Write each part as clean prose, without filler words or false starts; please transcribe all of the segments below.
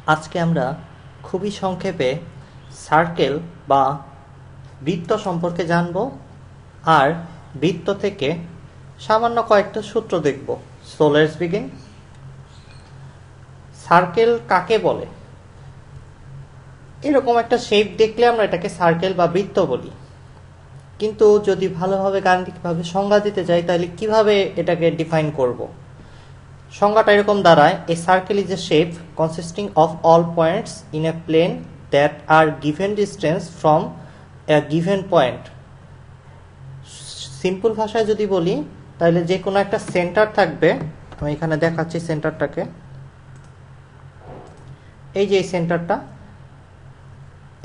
আজকে আমরা খুবই সংক্ষেপে সার্কেল বা বৃত্ত সম্পর্কে জানব আর বৃত্ত থেকে সামান্য কয়েকটা সূত্র দেখব। So let's begin. সার্কেল কাকে বলে? এরকম একটা শেপ দেখলে আমরা এটাকে সার্কেল বা বৃত্ত বলি, কিন্তু যদি ভালোভাবে গাণিতিকভাবে সংজ্ঞা দিতে যাই তাহলে কিভাবে এটাকে ডিফাইন করব? সংজ্ঞাটা এরকম দাঁড়ায়: a circle is a shape consisting of all points in a plane that are given distance from a given point. Simple ভাষায় যদি বলি তাহলে যে কোনো একটা সেন্টার থাকবে। আমি এখানে দেখাচ্ছি সেন্টারটাকে। এই যে এই সেন্টারটা,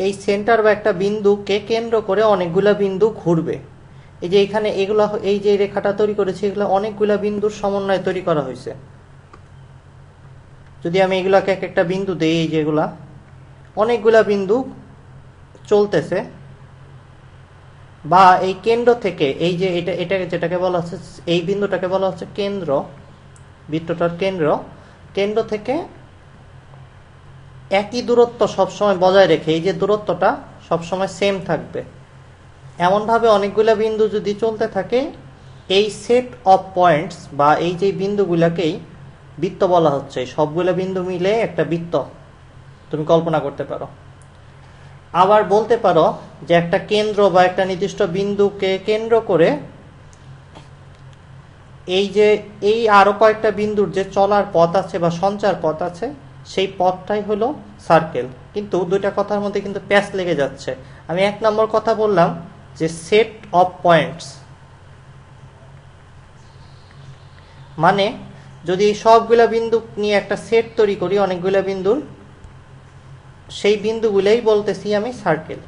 এই সেন্টার বা একটা বিন্দুকে কেন্দ্র করে অনেকগুলা বিন্দু ঘুরবে। এই যে এখানে এগুলা, এই যে রেখাটা তৈরি করেছে, এগুলো অনেকগুলা বিন্দুর সমন্বয়ে তৈরি করা হয়েছে। যদি আমি এগুলাকে এক একটা বিন্দু দিই, এই যেগুলা অনেকগুলা বিন্দু চলতেছে, বা এই কেন্দ্র থেকে এই যে এটাকে যেটাকে বলা হচ্ছে, এই বিন্দুটাকে বলা হচ্ছে কেন্দ্র, বৃত্তটার কেন্দ্র। কেন্দ্র থেকে একই দূরত্ব সবসময় বজায় রেখে, এই যে দূরত্বটা সবসময় সেম থাকবে, এমনভাবে অনেকগুলা বিন্দু যদি চলতে থাকে, এই সেট অফ পয়েন্টস বা এই যে বিন্দুগুলাকেই বৃত্ত বলা হচ্ছে। সবগুলো বিন্দু মিলে একটা বৃত্ত তুমি কল্পনা করতে পারো। আবার বলতে পারো যে একটা কেন্দ্র বা একটা নির্দিষ্ট বিন্দুকে কেন্দ্র করে এই আরো কয়েকটা বিন্দুর যে চলার পথ আছে বা সঞ্চার পথ আছে, সেই পথটাই হলো সার্কেল। কিন্তু দুইটা কথার মধ্যে কিন্তু প্যাচ লেগে যাচ্ছে। আমি এক নম্বর কথা বললাম যে সেট অফ পয়েন্টস, মানে যদি সবগুলা বিন্দু নিয়ে একটা সেট তৈরি করি অনেকগুলা বিন্দুর, সেই বিন্দুগুলোই বলতেছি আমি সার্কেল।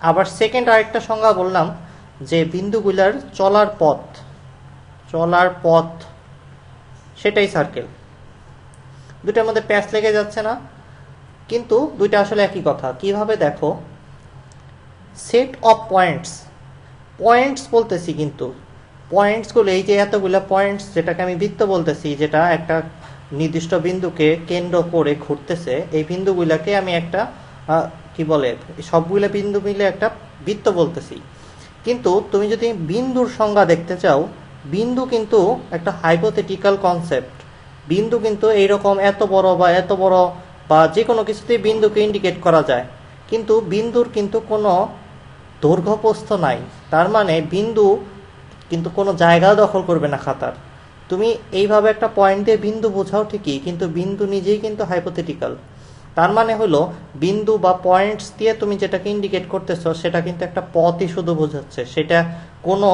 আবার সেকেন্ড আরেকটা সংজ্ঞা বললাম যে বিন্দুগুলার চলার পথ সেটাই সার্কেল। দুটার মধ্যে প্যাচ লেগে যাচ্ছে না? কিন্তু দুইটা আসলে একই কথা। কিভাবে দেখো, সেট অফ পয়েন্টস বলতেছি, কিন্তু পয়েন্টসগুলো এই যে এতগুলো পয়েন্টস, যেটাকে আমি বৃত্ত বলতেছি, যেটা একটা নির্দিষ্ট বিন্দুকে কেন্দ্র করে ঘুরতেছে, এই বিন্দুগুলোকে আমি একটা কি বলে, সবগুলো বিন্দু মিলে একটা বৃত্ত বলতেছি। কিন্তু তুমি যদি বিন্দুর সংজ্ঞা দেখতে চাও, বিন্দু কিন্তু একটা হাইপোথেটিক্যাল কনসেপ্ট। বিন্দু কিন্তু এইরকম এত বড় বা যে কোনো কিছুতেই বিন্দুকে ইন্ডিকেট করা যায়, কিন্তু বিন্দুর কিন্তু কোনো দৈর্ঘ্যপ্রস্থ নাই। তার মানে বিন্দু কিন্তু কোনো জায়গা দখল করবে না খাতার। তুমি এইভাবে একটা পয়েন্ট দিয়ে বিন্দু বোঝাও ঠিকই, কিন্তু বিন্দু নিজেই কিন্তু হাইপোথেটিক্যাল। তার মানে হলো বিন্দু বা পয়েন্টস দিয়ে তুমি যেটাকে ইন্ডিকেট করতেছো সেটা কিন্তু একটা পথই শুধু বোঝাচ্ছে। সেটা কোনো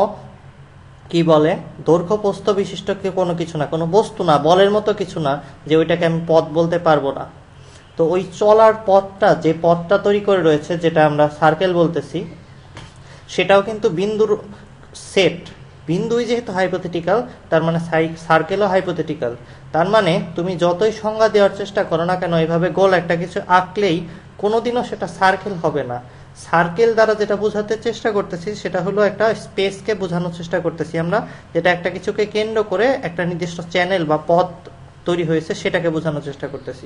কি বলে দৈর্ঘ্যপ্রস্থ বিশিষ্ট কোনো কিছু না, কোনো বস্তু না, বলের মতো কিছু না যে ওইটাকে আমি পথ বলতে পারবো না। তো ওই চলার পথটা, যে পথটা তৈরি করে রয়েছে, যেটা আমরা সার্কেল বলতেছি, সেটাও কিন্তু বিন্দুর সেট। বিন্দুই যেহেতু হাইপোথেটিক্যাল, তার মানে সার্কেলও হাইপোথেটিক্যাল। তার মানে তুমি যতই সংজ্ঞা দেওয়ার চেষ্টা করো না কেন, এইভাবে গোল একটা কিছু আঁকলেই কোনোদিনও সেটা সার্কেল হবে না। সার্কেল দ্বারা যেটা বোঝাতে চেষ্টা করতেছি সেটা হলো একটা স্পেসকে বোঝানোর চেষ্টা করতেছি আমরা, যেটা একটা কিছুকে কেন্দ্র করে একটা নির্দিষ্ট চ্যানেল বা পথ তৈরি হয়েছে, সেটাকে বোঝানোর চেষ্টা করতেছি।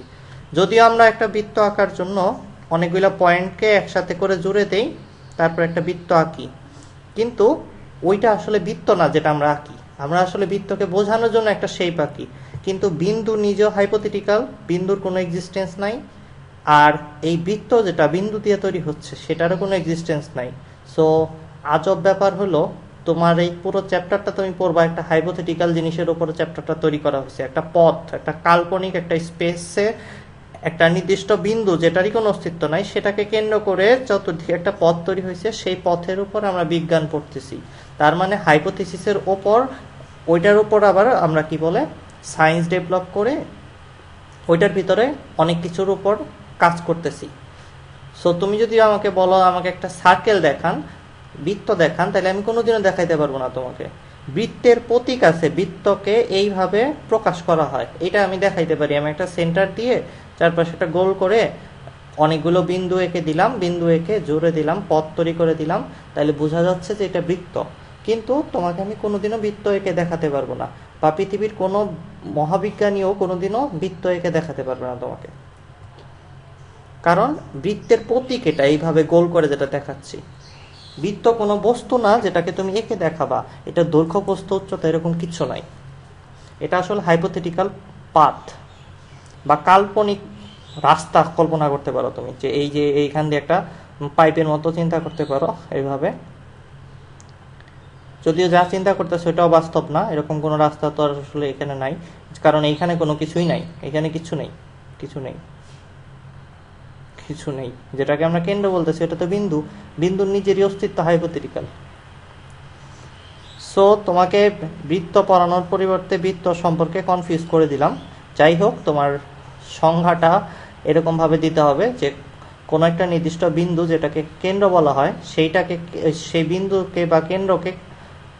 যদিও আমরা একটা বৃত্ত আঁকার জন্য অনেকগুলো পয়েন্টকে একসাথে করে জুড়ে দেই, তারপর একটা বৃত্ত আঁকি, কিন্তু ওইটা আসলে বৃত্ত না যেটা আমরা আঁকি। আমরা আসলে বৃত্তকে বোঝানোর জন্য একটা শেপ আঁকি, কিন্তু বিন্দু নিজেও হাইপোথেটিক্যাল, বিন্দুর কোনো এক্সিস্টেন্স নাই। আর এই বৃত্ত যেটা বিন্দু দিয়ে তৈরি হচ্ছে সেটারও কোনো এক্সিস্টেন্স নাই। সো আজব ব্যাপার হলো, তোমার এই পুরো চ্যাপ্টারটা তুমি পড়বা একটা হাইপোথেটিক্যাল জিনিসের উপরে চ্যাপ্টারটা তৈরি করা হয়েছে। একটা পথ, একটা কাল্পনিক একটা স্পেসে একটা নির্দিষ্ট বিন্দু যেটারই কোনো অস্তিত্ব নাই, সেটাকে কেন্দ্র করে চতুর্দিকে একটা পথ তৈরি হয়েছে, সেই পথের উপর আমরা বিজ্ঞান পড়তেছি। তার মানে হাইপোথিসিসের ওপর, ওইটার উপর আবার আমরা কি বলে সায়েন্স ডেভেলপ করে ওইটার ভিতরে অনেক কিছুর উপর কাজ করতেছি। সো তুমি যদি আমাকে বলো আমাকে একটা সার্কেল দেখান, বৃত্ত দেখান, তাহলে আমি কোনোদিনও দেখাইতে পারবো না তোমাকে। বৃত্তের প্রতীক আছে, বৃত্তকে এইভাবে প্রকাশ করা হয়, এটা আমি দেখাইতে পারি। আমি একটা সেন্টার দিয়ে চারপাশে একটা গোল করে অনেকগুলো বিন্দু এঁকে দিলাম, বিন্দু এঁকে জুড়ে দিলাম, পথ তৈরি করে দিলাম, তাহলে বোঝা যাচ্ছে যে এটা বৃত্ত। কিন্তু তোমাকে আমি কোনোদিনও বৃত্ত এঁকে দেখাতে পারবো না, বা পৃথিবীর কোনো মহাবিজ্ঞানীও কোনোদিনও বৃত্ত এঁকে দেখাতে পারবে না তোমাকে। কারণ বৃত্তের প্রতীক এটা, এইভাবে গোল করে যেটা দেখাচ্ছি। বৃত্ত কোনো বস্তু না যেটাকে তুমি এঁকে দেখাবা, এটা দৈর্ঘ্য প্রস্থ উচ্চতা এরকম কিছু নাই। এটা আসলে হাইপোথেটিক্যাল পাথ বা কাল্পনিক রাস্তা কল্পনা করতে পারো তুমি, যে এই যে এইখান দিয়ে একটা পাইপের মতো চিন্তা করতে পারো এইভাবে। যদিও যা চিন্তা করতেছে সেটাও বাস্তব না, এরকম কোনো রাস্তা তো আসলে এখানে নাই, কারণ এইখানে কোনো কিছুই নাই, এখানে কিছু নেই, কিছু নেই, কিছু নেই। যেটাকে আমরা কেন্দ্র বলতেছি এটা তো বিন্দু, বিন্দুর নিজেরই অস্তিত্ব হাইপোথেটিক্যাল। সো তোমাকে বৃত্ত পড়ানোর পরিবর্তে বৃত্ত সম্পর্কে কনফিউজ করে দিলাম। যাই হোক, তোমার সংজ্ঞাটা এরকমভাবে দিতে হবে যে কোনো একটা নির্দিষ্ট বিন্দু যেটাকে কেন্দ্র বলা হয়, সেইটাকে, সেই বিন্দুকে বা কেন্দ্রকে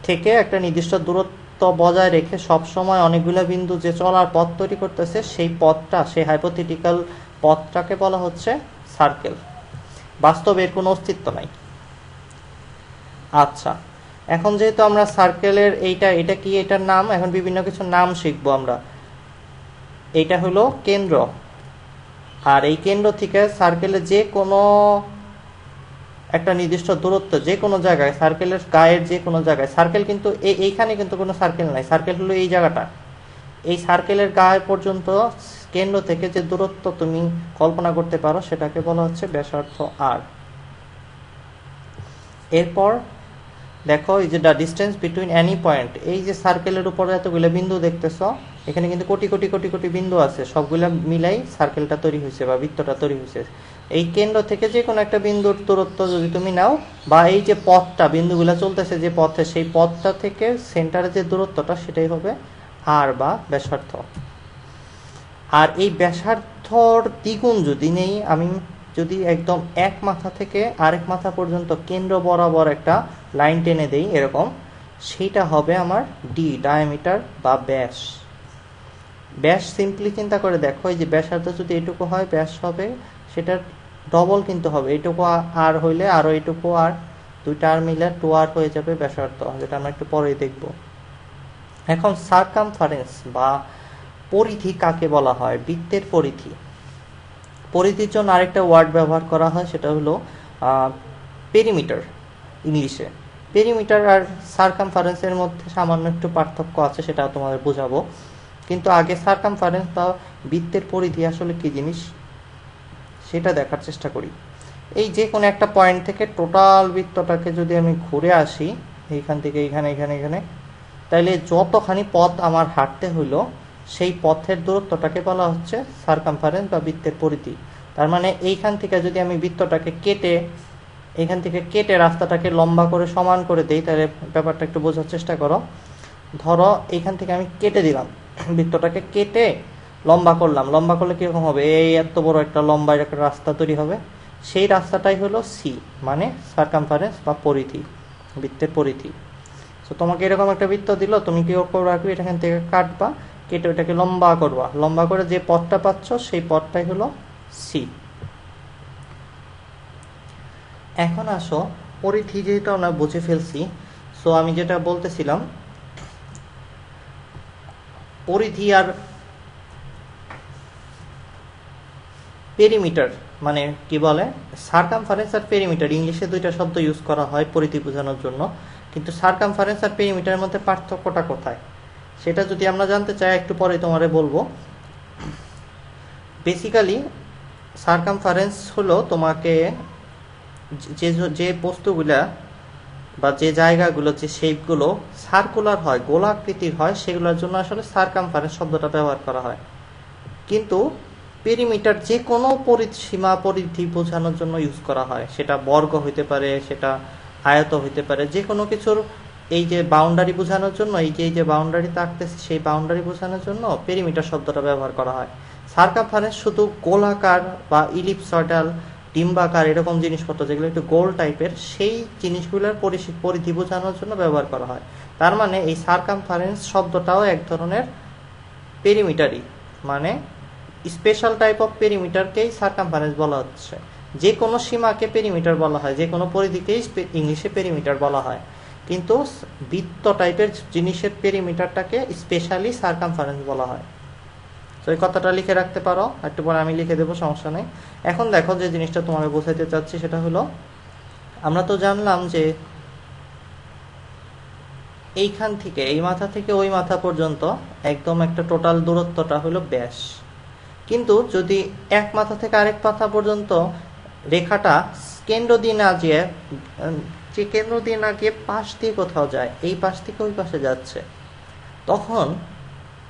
থেকে একটা নির্দিষ্ট দূরত্ব বজায় রেখে সবসময় অনেকগুলো বিন্দু যে চলার পথ তৈরি করতেছে, সেই পথটা, সেই হাইপোথেটিক্যাল পথটাকে বলা হচ্ছে সার্কেল। বাস্তবে এর কোনো অস্তিত্ব নাই। আচ্ছা, এখন যেহেতু আমরা সার্কেলের এটা কি, এটার নাম, এখন বিভিন্ন কিছু নাম শিখবো আমরা। এইটা হলো কেন্দ্র, আর এই কেন্দ্র থেকে সার্কেলের যে কোনো একটা নির্দিষ্ট দূরত্ব যে কোনো জায়গায়, সার্কেলের গায়ের যে কোনো জায়গায়, সার্কেল কিন্তু এইখানে কিন্তু কোনো সার্কেল নাই, সার্কেল হলো এই জায়গাটা, এই সার্কেলের গায়ে পর্যন্ত কেন্দ্র থেকে যে দূরত্ব তুমি কল্পনা করতে পারো সেটাকে বলা হচ্ছে ব্যাসার্ধ আর। এরপর দেখো, এই যে the distance between any point, এই যে সার্কেলের উপরে এতগুলো বিন্দু দেখতেছ, এখানে কিন্তু কোটি কোটি কোটি কোটি বিন্দু আছে, সবগুলা মিলাই সার্কেলটা তৈরি হয়েছে বা বৃত্তটা তৈরি হয়েছে। এই কেন্দ্র থেকে যে কোনো একটা বিন্দুর দূরত্ব যদি তুমি নাও, বা এই যে পথটা বিন্দুগুলা চলতেছে যে পথে, সেই পথটা থেকে সেন্টারে যে দূরত্বটা সেটাই হবে আর বা ব্যাসার্ধ। আর এই ব্যাসার্ধর দ্বিগুণ যদি নেই, আমি যদি একদম এক মাথা থেকে আরেক মাথা পর্যন্ত কেন্দ্র বরাবর একটা লাইন টেনে দেই এরকম, সেইটা হবে আমার ডি, ডায়ামিটার বা ব্যাস। ব্যাস সিম্পলি চিন্তা করে দেখো, এই যে ব্যাসার্ধ যদি এটুকু হয়, ব্যাস হবে সেটার ডবল কিন্তু হবে, এইটুকু আর হইলে আরো এইটুকু আর, দুইটা আর মিলে 2r হয়ে যাবে ব্যাসার্ধ, যেটা আমরা একটু পরেই দেখব। এখন সার্কামফারেন্স বা পরিধি কাকে বলা হয়? বৃত্তের পরিধি। পরিধির জন্য আরেকটা ওয়ার্ড ব্যবহার করা হয়, সেটা হলো পেরিমিটার ইংলিশে। পেরিমিটার আর সার্কামফারেন্সের মধ্যে সামান্য একটু পার্থক্য আছে, সেটা তোমাদের বোঝাবো। কিন্তু আগে সার্কামফারেন্স বা বৃত্তের পরিধি আসলে কি জিনিস সেটা দেখার চেষ্টা করি। এই যে কোনো একটা পয়েন্ট থেকে টোটাল বৃত্তটাকে যদি আমি ঘুরে আসি, এইখান থেকে এইখানে এখানে এখানে, তাইলে যতখানি পথ আমার হাঁটতে হইলো, সেই পথের দূরত্বটাকে বলা হচ্ছে সার্কামফারেন্স বা বৃত্তের পরিধি। তার মানে এইখান থেকে যদি আমি বৃত্তটাকে কেটে, এইখান থেকে কেটে রাস্তাটাকে লম্বা করে সমান করে দেই, তাহলে ব্যাপারটা একটু বোঝার চেষ্টা করো। ধরো এইখান থেকে আমি কেটে দিলাম, বৃত্তটাকে কেটে লম্বা করলাম, লম্বা করলে কিরকম হবে? এই এত বড় একটা লম্বা একটা রাস্তা তৈরি হবে। সেই রাস্তাটাই হলো সি, মানে সার্কামফারেন্স বা পরিধি, বৃত্তের পরিধি। তো তোমাকে এরকম একটা বৃত্ত দিল, তুমি কি রাখবে, এখান থেকে কাটবা, কেটে ওইটাকে লম্বা করবা, লম্বা করে যে পথটা পাচ্ছ সেই পথটাই হলো সি। এখন আসো, পরিধি যেহেতু আমরা বুঝে ফেলছি, সো আমি যেটা বলতেছিলাম, পরিধি আর পেরিমিটার মানে কি বলে, সার্কামফারেন্স আর পেরিমিটার, ইংলিশে দুইটা শব্দ ইউজ করা হয় পরিধি বোঝানোর জন্য, কিন্তু সার্কামফারেন্স আর পেরিমিটারের মধ্যে পার্থক্যটা কোথায় সেটা যদি আমরা জানতে চাই, একটু পরে তোমারে বলবো। বেসিক্যালি সার্কামফারেন্স হলো তোমাকে যে বস্তুগুলা বা যে জায়গাগুলো, যে শেপগুলো সার্কুলার হয়, গোলাকৃতির হয়, সেগুলোর জন্য আসলে সার্কামফারেন্স শব্দটা ব্যবহার করা হয়। কিন্তু পেরিমিটার যে কোনো পরিসীমা, পরিধি বোঝানোর জন্য ইউজ করা হয়, সেটা বর্গ হইতে পারে, সেটা আয়ত হইতে পারে, যে কোনো কিছুর এই যে বাউন্ডারি বোঝানোর জন্য, এই যে বাউন্ডারি থাকতেছে সেই বাউন্ডারি বোঝানোর জন্য পেরিমিটার শব্দটা ব্যবহার করা হয়। সার্কামফারেন্স শুধু গোলাকার বা ইলিপসয়েডাল, ডিম্বাকার এরকম জিনিসপত্র যেগুলো একটু গোল টাইপের, সেই জিনিসগুলোর পরিধি বোঝানোর জন্য ব্যবহার করা হয়। তার মানে এই সার্কামফারেন্স শব্দটাও এক ধরনের পেরিমিটারই, মানে স্পেশাল টাইপ অফ পেরিমিটারকেই সার্কামফারেন্স বলা হচ্ছে। যে কোনো সীমাকে পেরিমিটার বলা হয়, যে কোনো পরিধিকেই ইংলিশে পেরিমিটার বলা হয়, কিন্তু বৃত্ত টাইপের জিনিসের পেরিমিটারটাকে স্পেশালি সার্কামফারেন্স বলা হয়। তো তো এই কথাটা লিখে রাখতে পারো, একটু পরে আমি লিখে দেবো, সমস্যা নেই। এখন দেখো যে জিনিসটা তোমাকে বোঝাইতে চাচ্ছি সেটা হলো, আমরা তো জানলাম যে এইখান থেকে এই মাথা থেকে ওই মাথা পর্যন্ত একদম একটা টোটাল দূরত্বটা হলো ব্যাস। কিন্তু যদি এক মাথা থেকে আরেক মাথা পর্যন্ত রেখাটা কেন্দ্র দিয়ে না যেয়ে যে কেন্দ্র দিয়ে না গিয়ে পাশ দিয়ে কোথাও যায়, এই পাশ থেকে ওই পাশে যাচ্ছে, তখন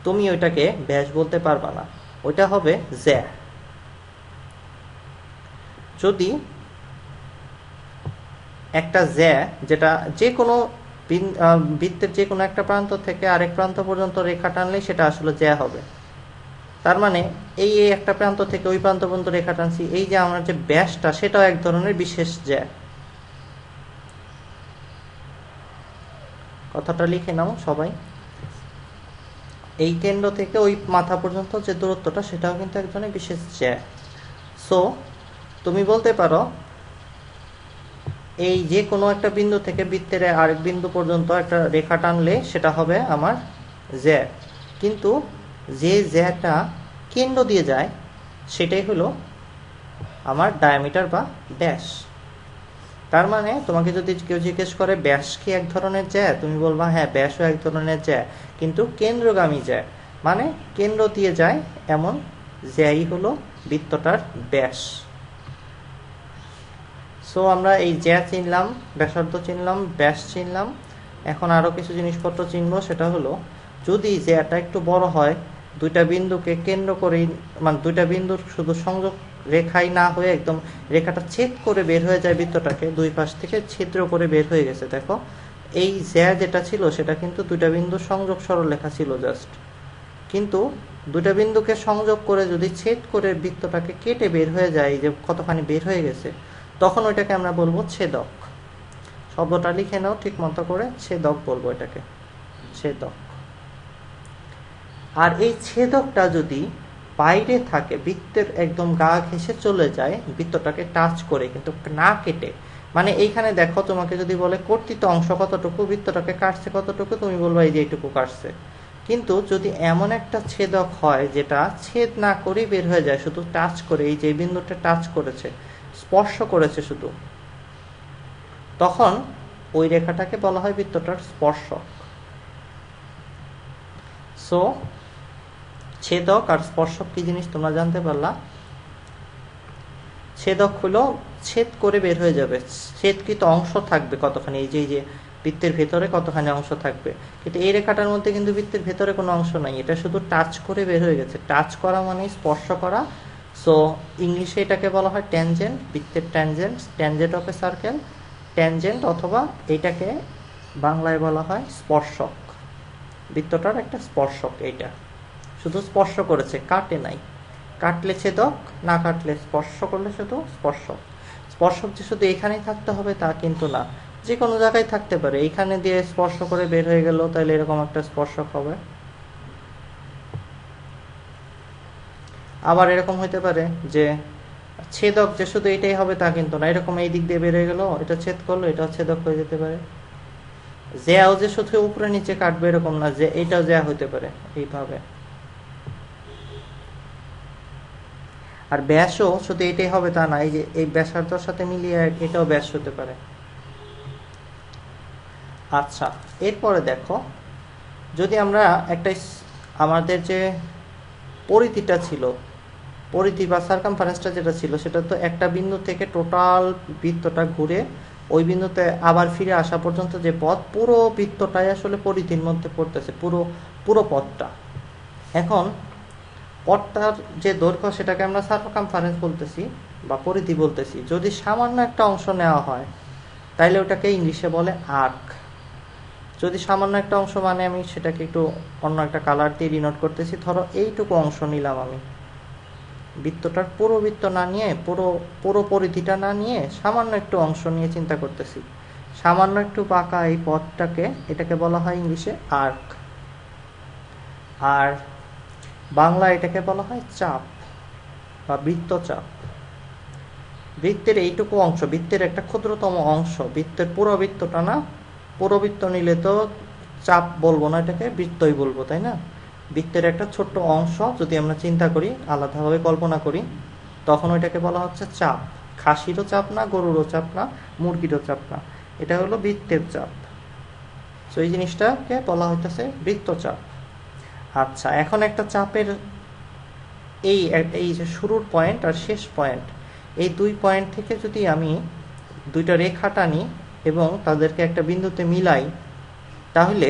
তুমি ওইটাকে ব্যাস বলতে পারবা না, ওইটা হবে জ্যা। যদি একটা জ্যা, যেটা যে কোনো বৃত্তের যে কোনো একটা প্রান্ত থেকে আরেক প্রান্ত পর্যন্ত রেখা টানলেই সেটা আসলে জ্যা হবে। তার মানে এই একটা প্রান্ত থেকে ওই প্রান্ত পর্যন্ত রেখা টানছি, এই যে আমার যে ব্যাসটা সেটাও এক ধরনের বিশেষ জ্যা। কথাটা লিখে নাও সবাই, এই কেন্দ্র থেকে ওই মাথা পর্যন্ত যে দূরত্বটা সেটাও কিন্তু এক ধরনের বিশেষ জ্যা। সো তুমি বলতে পারো এই যে কোনো একটা বিন্দু থেকে বৃত্তের আরেক বিন্দু পর্যন্ত একটা রেখা টানলে সেটা হবে আমার জ্যা, কিন্তু যে জ্যাটা কেন্দ্র দিয়ে যায় সেটাই হলো আমার ডায়ামিটার বা ব্যাস। তার মানে তোমাকে যদি কেউ জিজ্ঞেস করে ব্যাস কি এক ধরনের জ্যা, তুমি বলবা হ্যাঁ ব্যাসও এক ধরনের জ্যা, কিন্তু কেন্দ্রগামী জ্যা, মানে কেন্দ্র দিয়ে যায় এমন জ্যাই হলো বৃত্তটার ব্যাস। সো আমরা এই জ্যা চিনলাম, ব্যাসার্ধ চিনলাম, ব্যাস চিনলাম। এখন আরও কিছু জিনিসপত্র চিনব, সেটা হলো যদি জ্যাটা একটু বড় হয়, দুইটা বিন্দুকে কেন্দ্র করেই, মানে দুইটা বিন্দুর শুধু সংযোগ রেখাই না হয়ে একদম রেখাটা ছেদ করে বের হয়ে যায় বৃত্তটাকে, দুই পাশ থেকে ছিদ্র করে বের হয়ে গেছে। দেখো এই জ্যা যেটা ছিল সেটা কিন্তু দুইটা বিন্দুর সংযোগ সরলরেখা ছিল জাস্ট, কিন্তু দুইটা বিন্দুকে সংযোগ করে যদি ছেদ করে বৃত্তটাকে কেটে বের হয়ে যায়, যে কতখানি বের হয়ে গেছে, তখন ওইটাকে আমরা বলবো ছেদক। শব্দটা লিখে নাও ঠিক মতো করে, ছেদক বলবো এটাকে, ছেদক। আর এই ছেদকটা যদি বাইরে থাকে, বৃত্তের একদম গা ঘেঁষে চলে যায় বৃত্তটাকে টাচ করে, কিন্তু না কেটে, মানে এইখানে দেখো তোমাকে যদি বলে কর্তিত অংশ কতটুকু, বৃত্তটাকে কাটছে কতটুকু, তুমি বলবো এই যে এইটুকু কাটছে। কিন্তু যদি এমন একটা ছেদক হয় যেটা ছেদ না করেই বের হয়ে যায়, শুধু টাচ করে, এই যে বিন্দুটা টাচ করেছে, স্পর্শ করেছে শুধু, তখন ওই রেখাটাকে বলা হয় বৃত্তটার স্পর্শক। সো ছেদক আর স্পর্শক কি জিনিস তোমরা জানতে পারলা। ছেদক হলো ছেদ করে বের হয়ে যাবে, ছেদকৃত অংশ থাকবে কতখানি, এই যে বৃত্তের ভেতরে কতখানি অংশ থাকবে, কিন্তু এই রেখাটার মধ্যে কিন্তু বৃত্তের ভেতরে কোনো অংশ নাই, এটা শুধু টাচ করে বের হয়ে গেছে। টাচ করা মানে স্পর্শ করা। সো ইংলিশে এটাকে বলা হয় ট্যানজেন্ট, বৃত্তের tangent, tangent of A circle, tangent, অথবা এটাকে বাংলায় বলা হয় স্পর্শক। বৃত্তটার একটা স্পর্শক, এইটা শুধু স্পর্শ করেছে, কাটে নাই। কাটলে ছেদক, না কাটলে স্পর্শ করলে শুধু স্পর্শক। স্পর্শক যে শুধু এখানেই থাকতে হবে তা কিন্তু না, যে কোনো জায়গায় থাকতে পারে। এইখানে দিয়ে স্পর্শ করে বের হয়ে গেল, তাহলে এরকম একটা স্পর্শক হবে। আবার এরকম হইতে পারে যে ছেদক যে শুধু এটাই হবে তা কিন্তু না, এরকম এই দিক দিয়ে বের হয়ে গেল, এটা ছেদ করলো, এটা ছেদক হয়ে যেতে পারে। জ্যাও যে শুধু উপরে নিচে কাটবে এরকম না, যে এটাও জ্যা হইতে পারে এইভাবে। আর ব্যাসও শুধু এটাই হবে তা না, এই যে এই ব্যাসার্ধর সাথে মিলিয়ে এটাও ব্যাস হতে পারে। আচ্ছা, এরপরে দেখো, যদি আমরা একটা আমাদের যে পরিধিটা ছিল, পরিধি বা সার্কামফারেন্সটা যেটা ছিল, সেটা তো একটা বিন্দু থেকে টোটাল বৃত্তটা ঘুরে ওই বিন্দুতে আবার ফিরে আসা পর্যন্ত যে পথ, পুরো বৃত্তটাই আসলে পরিধির মধ্যে পড়তেছে, পুরো পথটা। এখন পথটার যে দৈর্ঘ্য সেটাকে আমরা সার্কামফারেন্স বলতেছি বা পরিধি বলতেছি। যদি সামান্য একটা অংশ নেওয়া হয় তাইলে ওটাকে ইংলিশে বলে আর্ক। যদি সামান্য একটা অংশ, মানে আমি সেটাকে একটু অন্য একটা কালার দিয়ে ডিনোট করতেছি। ধরো এইটুকু অংশ নিলাম আমি, বৃত্তটার পুরো বৃত্ত না নিয়ে, পুরো পরিধিটা না নিয়ে সামান্য একটু অংশ নিয়ে চিন্তা করতেছি। সামান্য একটু বাঁকা এই পথটাকে, এটাকে বলা হয় ইংলিশে আর্ক। আর বাংলা এটাকে বলা হয় চাপ বা বৃত্তচাপ। বৃত্তের এইটুকু অংশ, বৃত্তের একটা ক্ষুদ্রতম অংশ, বৃত্তের পুরো বৃত্তটা না, পুরো বৃত্ত নিলে তো চাপ বলবো না, এটাকে বৃত্তই বলবো, তাই না? বৃত্তের একটা ছোট্ট অংশ যদি আমরা চিন্তা করি, আলাদাভাবে কল্পনা করি, তখন ওইটাকে বলা হচ্ছে চাপ। খাসিরও চাপ না, গরুরও চাপ না, মুরগিরও চাপ না, এটা হলো বৃত্তের চাপ। তো এই জিনিসটাকে বলা হইতেছে বৃত্তচাপ। আচ্ছা, এখন একটা চাপের এই যে শুরুর পয়েন্ট আর শেষ পয়েন্ট, এই দুই পয়েন্ট থেকে যদি আমি দুইটা রেখা টানি এবং তাদেরকে একটা বিন্দুতে মিলাই, তাহলে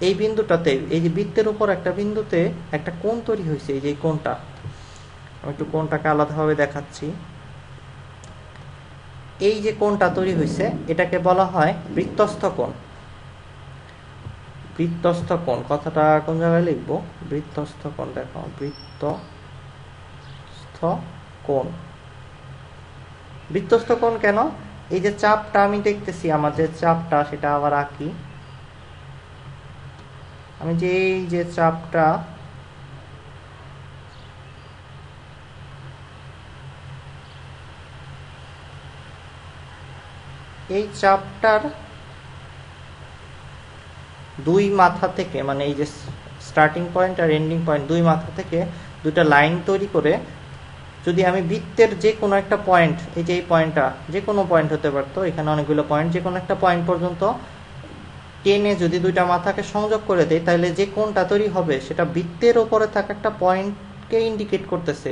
এই বিন্দুটাতে, এই যে বৃত্তের উপর একটা বিন্দুতে একটা কোণ তৈরি হয়েছে। এই যে কোণটা, আমি একটু কোণটাকে আলাদাভাবে দেখাচ্ছি। এই যে কোণটা তৈরি হয়েছে এটাকে বলা হয় বৃত্তস্থ কোণ। বৃত্তস্থ কোণ কথাটা কোন জায়গায় লিখবো? বৃত্তস্থ কোণ। দেখো, বৃত্তস্থ কোণ। বৃত্তস্থ কোণ কেন? এই যে চাপটা আমি দেখতেছি, আমাদের চাপটা, সেটা আবার আঁকি। আমি যে এই যে চাপটা, এই চাপটার দুই মাথা থেকে, মানে এই যে স্টার্টিং পয়েন্ট আর এন্ডিং পয়েন্ট, দুই মাথা থেকে দুটা লাইন তৈরি করে যদি আমি বৃত্তের যে কোনো একটা পয়েন্ট, এই যে এই পয়েন্টটা যে কোনো পয়েন্ট হতে পারতো, এখানে অনেকগুলো পয়েন্ট, যে কোনো একটা পয়েন্ট পর্যন্ত টেনে যদি দুইটা মাথাকে সংযোগ করে দেয়, তাহলে যে কোণটা তৈরি হবে সেটা বৃত্তের ওপরে থাকা একটা পয়েন্টকে ইন্ডিকেট করতেছে।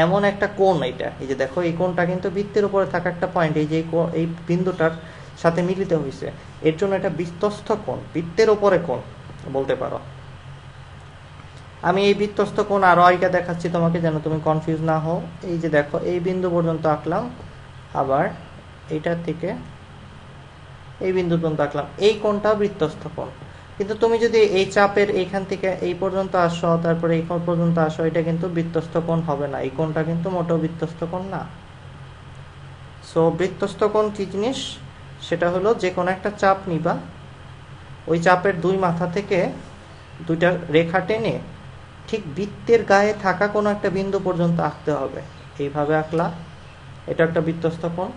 এমন একটা কোণ এটা। এই যে দেখো, এই কোণটা কিন্তু বৃত্তের উপরে থাকা একটা পয়েন্ট, এই যে এই বিন্দুটার সাথে মিলিত হয়েছে, এর জন্য এটা বৃত্তস্থ কোণ, বৃত্তের উপরে কোণ বলতে পারো। আমি এই বৃত্তস্থ কোণ আরো আইটা দেখাচ্ছি তোমাকে, যেন তুমি কনফিউজ না হও। এই যে দেখো, এই বিন্দু পর্যন্ত আঁকলাম, আবার এইটার থেকে এই বিন্দু পর্যন্ত আঁকলাম, এই কোণটা বৃত্তস্থ কোণ। কিন্তু তুমি যদি এই চাপের এইখান থেকে এই পর্যন্ত আসো, তারপরে এই কোণ পর্যন্ত আসো, এটা কিন্তু বৃত্তস্থ কোণ হবে না। এই কোণটা কিন্তু মোটেও বৃত্তস্থ কোণ না। সো বৃত্তস্থ কোণ কি জিনিস? সেটা হলো যে কোনো একটা চাপ নিবা, ওই চাপের দুই মাথা থেকে দুইটা রেখা টেনে ঠিক বৃত্তের গায়ে থাকা কোনো একটা বিন্দু পর্যন্ত আঁকতে হবে। এইভাবে আঁকলা, এটা একটা বৃত্তস্থ কোণ।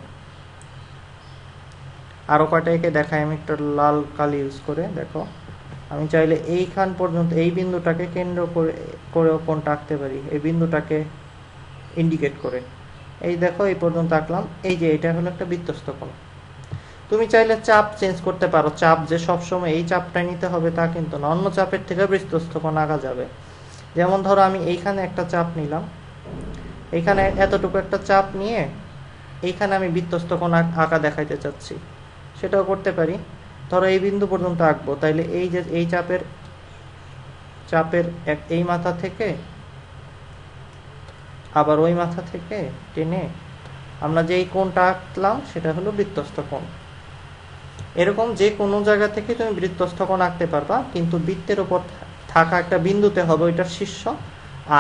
আরো কয়টা একে দেখাই আমি একটা লাল কালি ইউজ করে। দেখো, আমি চাইলে এইখান পর্যন্ত এই বিন্দুটাকে কেন্দ্র করেও কোণটা আঁকতে পারি, এই বিন্দুটাকে ইন্ডিকেট করে। এই দেখো, এই পর্যন্ত আঁকলাম, এই যে এটা হলো একটা বৃত্তস্থ কোণ। তুমি চাইলে চাপ চেঞ্জ করতে পারো, চাপ যে সবসময় এই চাপটাই নিতে হবে তা কিন্তু না, অন্য চাপের থেকে বৃত্তস্থ কোণ আঁকা যাবে। যেমন ধরো, আমি এইখানে একটা চাপ নিলাম, এইখানে এতটুকু একটা চাপ নিয়ে এইখানে আমি বৃত্তস্থ কোণ আঁকা দেখাইতে চাচ্ছি, সেটাও করতে পারি। ধরো এই বিন্দু পর্যন্ত আঁকবো, তাইলে এই যে এই চাপের এই মাথা থেকে আবার ওই মাথা থেকে টেনে আমরা যে এই কোণটা আঁকলাম সেটা হলো বৃত্তস্থ কোণ। এরকম যে কোনো জায়গা থেকে তুমি বৃত্তস্থ কোণ আঁকতে পারবা, কিন্তু বৃত্তের উপর থাকা একটা বিন্দুতে হবে ওইটার শীর্ষ,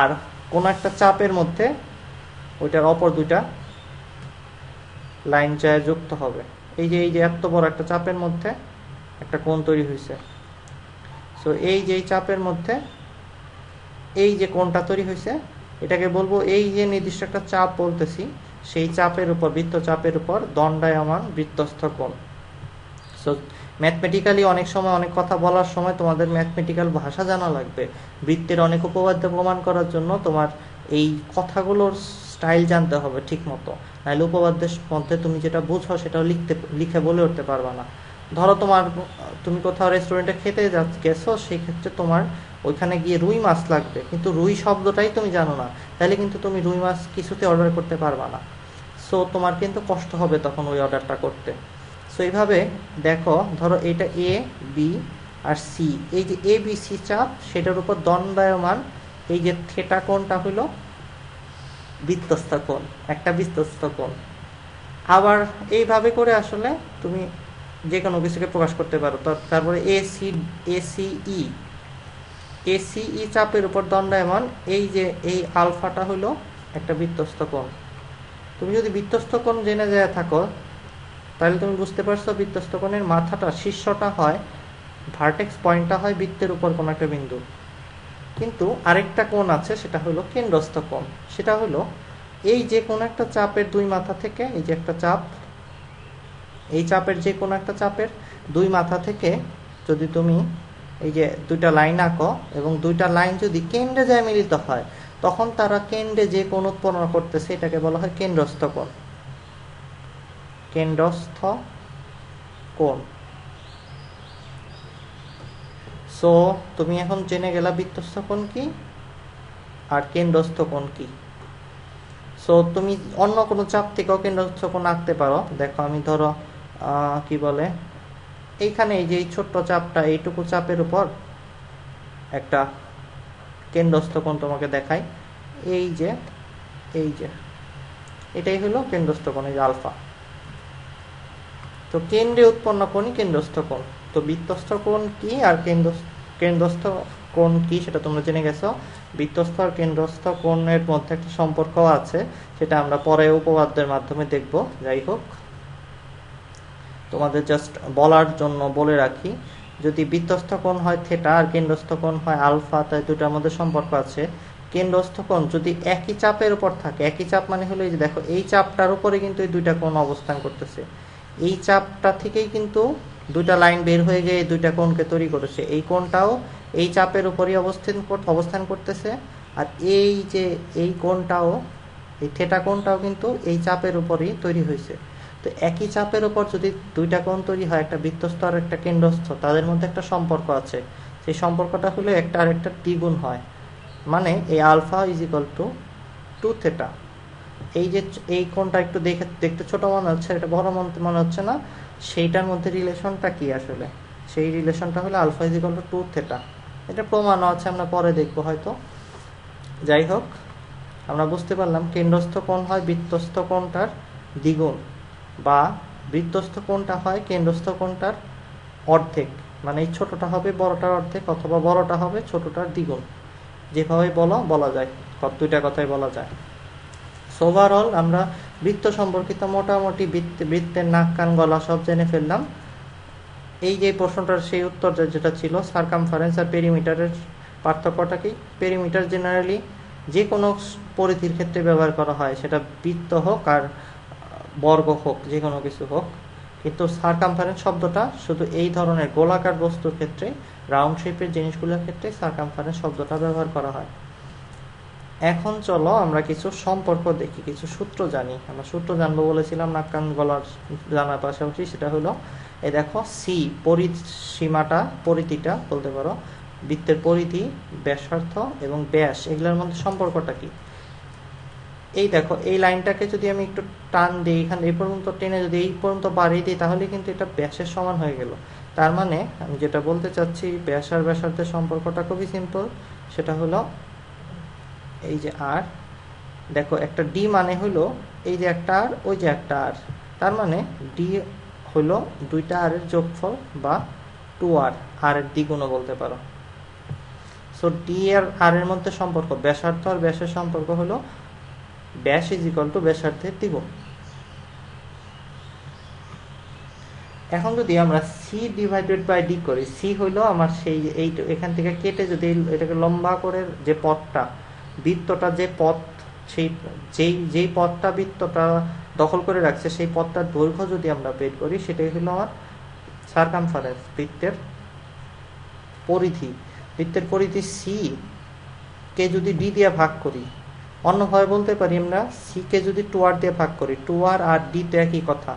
আর কোন একটা চাপের মধ্যে ওইটার অপর দুইটা লাইন যায় যুক্ত হবে। এই যে এত বড় একটা চাপের মধ্যে একটা কোণ তৈরি হয়েছে। সো এই যে চাপের মধ্যে এই যে কোণটা তৈরি হয়েছে, এটাকে বলবো, এই যে নির্দিষ্ট একটা চাপ বলতেছি, সেই চাপের উপর, বৃত্তচাপের উপর দণ্ডায়মান বৃত্তস্থ কোণ। সো ম্যাথমেটিক্যালি অনেক সময় অনেক কথা বলার সময় তোমাদের ম্যাথমেটিক্যাল ভাষা জানা লাগবে। বৃত্তের অনেক উপপাদ্য প্রমাণ করার জন্য তোমার এই কথাগুলোর স্টাইল জানতে হবে ঠিক মতো, নাহলে উপপাদ্যের মধ্যে তুমি যেটা বুঝো সেটাও লিখে বলে উঠতে পারবা না। ধরো তুমি কোথাও রেস্টুরেন্টে খেতে গেছো, সেই ক্ষেত্রে তোমার ওইখানে গিয়ে রুই মাছ লাগবে, কিন্তু রুই শব্দটাই তুমি জানো না, তাহলে কিন্তু তুমি রুই মাছ কিছুতে অর্ডার করতে পারবা না। সো তোমার কিন্তু কষ্ট হবে তখন ওই অর্ডারটা করতে। সো এইভাবে দেখো, ধরো এটা এ, বি আর সি, এই যে এ বি সি চাপ, সেটার উপর দণ্ডায়মান এই যে থিটা কোণটা হলো বৃত্তস্থ কোণ, একটা বৃত্তস্থ কোণ। আবার এইভাবে করে আসলে তুমি যে কোনো কিছুকে প্রকাশ করতে পারো। তারপরে এসিই চাপের উপর দণ্ডায়মান এই যে এই আলফাটা হলো একটা বৃত্তস্থ কোণ। তুমি যদি বৃত্তস্থ কোণ জেনে যায় থাকো, তাহলে তুমি বুঝতে পারছো বৃত্তস্থ কোণের মাথাটা, শীর্ষটা হয়, ভার্টেক্স পয়েন্টটা হয় বৃত্তের উপর কোনো একটা বিন্দু। কিন্তু আরেকটা কোণ আছে, সেটা হলো কেন্দ্রস্থ কোণ। সেটা হলো এই যে কোনো একটা চাপের দুই মাথা থেকে, এই যে একটা চাপ, এই চাপের যে কোনো একটা চাপের দুই মাথা থেকে যদি তুমি এই যে দুইটা লাইন আঁকো এবং দুইটা লাইন যদি কেন্দ্রে যায় মিলিত হয় তখন তারা কেন্দ্রে যে কোণ উৎপন্ন করতেছে এটাকে বলা হয় কেন্দ্রস্থ কোণ। কেন্দ্রস্থ কোণ। সো তুমি এখন জেনে গেলা বৃত্তস্থ কোণ কি আর কেন্দ্রস্থ কোণ কি। সো তুমি অন্য কোনো চাপ থেকেও কেন্দ্রস্থ কোণ আঁকতে পারো। দেখো আমি ধরো কি বলে এইখানে এই যে এই ছোট্ট চাপটা এইটুকু চাপের উপর একটা কেন্দ্রস্থ কোণ তোমাকে দেখাই। এই যে এটাই হলো কেন্দ্রস্থ কোণ, এই যে আলফা। তো কেন্দ্রে উৎপন্ন কোণই কেন্দ্রস্থ কোণ। তো বৃত্তস্থ কোণ কি আর কেন্দ্রস্থ কোণ কি সেটা তোমরা জেনে গেছো। বৃত্তস্থ আর কেন্দ্রস্থ কোণের মধ্যে একটা সম্পর্ক আছে, সেটা আমরা পরে উপপাদ্যের মাধ্যমে দেখব। যাই হোক, তোমাদের জাস্ট বলার জন্য বলে রাখি, যদি বৃত্তস্থ কোণ হয় থিটা আর কেন্দ্রস্থ কোণ হয় আলফা, তাই দুটার মধ্যে সম্পর্ক আছে। কেন্দ্রস্থ কোণ যদি একই চাপের উপর থাকে, একই চাপ মানে হলো এই যে দেখো এই চাপটার উপরে কিন্তু এই দুইটা কোণ অবস্থান করতেছে। এই চাপটা থেকেই কিন্তু দুইটা লাইন বের হয়ে গিয়ে দুইটা কোণকে তৈরি করেছে। এই কোণটাও এই চাপের উপরই অবস্থান করতেছে, আর এই যে এই কোণটাও, এই থিটা কোণটাও কিন্তু এই চাপের উপরই তৈরি হয়েছে। তো একই চাপের উপর যদি দুইটা কোণ তৈরি হয়, একটা বৃত্তস্থ আর একটা কেন্দ্রস্থ, তাদের মধ্যে একটা সম্পর্ক আছে। সেই সম্পর্কটা হলো একটা আর একটা দ্বিগুণ হয়। মানে এই alpha is equal to 2 theta. এই যে এই কোণটা একটু দেখতে ছোট মনে হচ্ছে, এটা বড় মনে হচ্ছে না, সেইটার মধ্যে রিলেশনটা কি আসলে? সেই রিলেশনটা হলো alpha is equal to 2 theta. এটা প্রমাণও আছে, আমরা পরে দেখবো হয়তো। যাই হোক, আমরা বুঝতে পারলাম কেন্দ্রস্থ কোণ হয় বৃত্তস্থ কোণটার দ্বিগুণ, বা বৃত্তস্থ কোণটা হয় কেন্দ্রস্থ কোণটার অর্ধেক। মানে এই ছোটটা হবে বড়টার অর্ধেক, অথবা বড়টা হবে ছোটটার দ্বিগুণ। যেভাবে বলা যায়, দুইটা কথাই বলা যায়। ওভারঅল আমরা বৃত্ত সম্পর্কিত মোটামুটি বৃত্তের নাক কান গলা সব জেনে ফেললাম। এই যে প্রশ্নটার সেই উত্তর যেটা ছিল সারকামফারেন্স আর পেরিমিটারের পার্থক্যটা কি। পেরিমিটার জেনারেলি যে কোনো পরিধির ক্ষেত্রে ব্যবহার করা হয়, সেটা বৃত্ত হোক আর বর্গ হোক, যে কোনো কিছু হোক। কিন্তু সারকামফারেন্স শব্দটা শুধু এই ধরনের গোলাকার বস্তুর ক্ষেত্রে, রাউন্ড শেপের জিনিসগুলোর ক্ষেত্রে সারকামফারেন্স শব্দটা ব্যবহার করা হয়। এখন চলো আমরা কিছু সম্পর্ক দেখি, কিছু সূত্র জানি। আমরা সূত্র জানবো বলেছিলাম নাক কান গলার জানার পাশাপাশি। সেটা হলো এই দেখো সি, পরিধিটা বলতে পারো, বৃত্তের পরিধি, ব্যাসার্ধ এবং ব্যাস, এগুলোর মধ্যে সম্পর্কটা কি। এই দেখো এই লাইনটাকে যদি আমি একটু টান দিই, এখানে এই পর্যন্ত টেনে যদি এই পর্যন্ত বাড়িয়ে দিই, তাহলে কিন্তু এটা ব্যাসের সমান হয়ে গেল। তার মানে আমি যেটা বলতে চাচ্ছি, ব্যাস আর ব্যাসার্ধের সম্পর্কটা খুবই সিম্পল। সেটা হলো এই যে আর, দেখো একটা ডি মানে হলো এই যে একটা আর, ওই যে একটা আর, তার মানে ডি হলো দুইটা আর এর যোগফল, বা 2r, আর এর দ্বিগুণও বলতে পারো। সো ডি আর এর মধ্যে সম্পর্ক, ব্যাসার্ধ আর ব্যাসের সম্পর্ক হলো ব্যাস ইজ ইকুয়াল টু ব্যাসার্ধের দ্বিগুণ। এখন যদি আমরা সি ডিভাইডেড বাই ডি করি, সি হইলো আমার সেই এখান থেকে কেটে যদি এটাকে লম্বা করে যে পথটা, বৃত্তটা যে পথ, সেই যেই পথটা বৃত্তটা দখল করে রাখছে, সেই পথটার দৈর্ঘ্য যদি আমরা বের করি, সেটাই হলো আমার সারকামফারেন্স, বৃত্তের পরিধি। বৃত্তের পরিধি সি কে যদি ডি দিয়ে ভাগ করি, অন্যভাবে বলতে পারি আমরা সি কে যদি 2r দিয়ে ভাগ করি, 2r আর ডি তো একই কথা।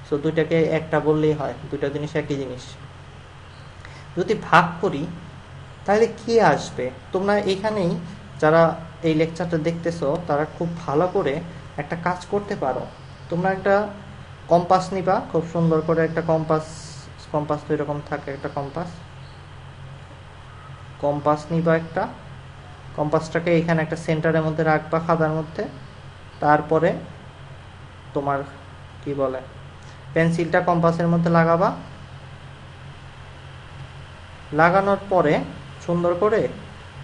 সো দুইটাকে একটা বললেই হয়, দুইটা জিনিস একই জিনিস। যদি ভাগ করি তাহলে কি আসবে? তোমরা এখানেই যারা এই লেকচারটা দেখতেছো, তারা খুব ভালো করে একটা কাজ করতে পারো। তোমরা একটা কম্পাস নিবা, খুব সুন্দর করে একটা কম্পাস তো এরকম থাকে, একটা কম্পাস নিবা, একটা কম্পাসটাকে এখানে একটা সেন্টারের মধ্যে রাখবা, খাতার মধ্যে। তারপরে তোমার কি বলে পেন্সিলটা কম্পাসের মধ্যে লাগাবা। লাগানোর পরে সুন্দর করে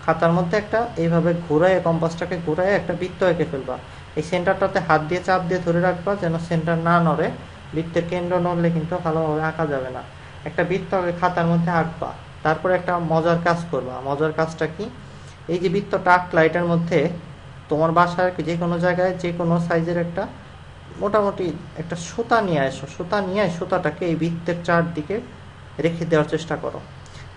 খাতার মধ্যে একটা এইভাবে ঘুরায়, কম্পাসটাকে ঘুরায় একটা বৃত্ত এঁকে ফেলবা। এই সেন্টারটাতে হাত দিয়ে চাপ দিয়ে ধরে রাখবা, যেন সেন্টার না নড়ে। বৃত্তের কেন্দ্র নড়লে কিন্তু ভালোভাবে আঁকা যাবে না। একটা বৃত্ত খাতার মধ্যে আঁকবা। তারপরে একটা মজার কাজ করবা। মজার কাজটা কি? এই যে বৃত্তটা আঁকলা, এটার মধ্যে তোমার বাসার যে কোনো জায়গায় যে কোনো সাইজের একটা মোটামুটি একটা সুতা নিয়ে আসো। সুতাটাকে এই বৃত্তের চারদিকে রেখে দেওয়ার চেষ্টা করো।